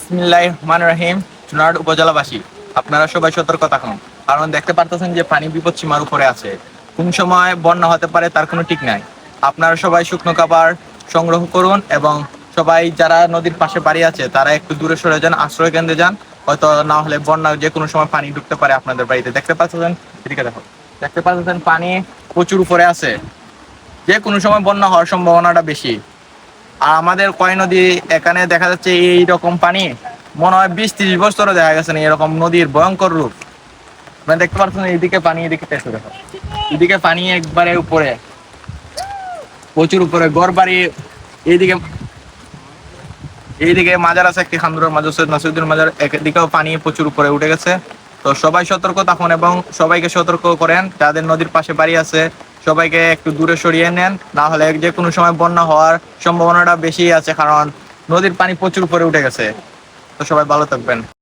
বিসমিল্লাহির রহমানির রহিম। চুনারহাট উপজেলাবাসী, আপনারা সবাই সতর্ক থাকুন, কারণ দেখতে পারতেছেন যে পানি বিপদ সীমার উপরে আছে। কোন সময় বন্যা হতে পারে তার কোনো ঠিক নাই। আপনারা সবাই শুকনো খাবার সংগ্রহ করুন এবং সবাই যারা নদীর পাশে বাড়ি আছে তারা একটু দূরে সরে যান, আশ্রয় কেন্দ্রে যান। হয়তো না হলে বন্যা যে কোনো সময় পানি ঢুকতে পারে আপনাদের বাড়িতে। দেখতে পাচ্ছেন, এদিকে দেখো, দেখতে পাচ্ছেন পানি প্রচুর উপরে আছে। যে কোনো সময় বন্যা হওয়ার সম্ভাবনাটা বেশি। আর আমাদের কয় নদী এখানে দেখা যাচ্ছে এইরকম পানি মনে হয় 20-30 বছরও দেখা গেছে না এরকম নদীর ভয়ঙ্কর রূপ। মানে দেখতে পাচ্ছেন এইদিকে পানি, এদিকে পেছনে দেখো, এদিকে পানি একবারে উপরে, প্রচুর উপরে ঘর বাড়ি। এইদিকে এইদিকে মাজার আছে একটি, খান্দুরের মাজার, সৈয়দ নাসিরউদ্দিন মাজার, একদিকেও পানি প্রচুর উপরে উঠে গেছে। তো সবাই সতর্ক থাকুন এবং সবাইকে সতর্ক করেন যাদের নদীর পাশে বাড়ি আছে। সবাইকে একটু দূরে সরিয়ে নেন, না হলে যে কোনো সময় বন্যা হওয়ার সম্ভাবনাটা বেশি আছে, কারণ নদীর পানি প্রচুর উপরে উঠে গেছে। তো সবাই ভালো থাকবেন।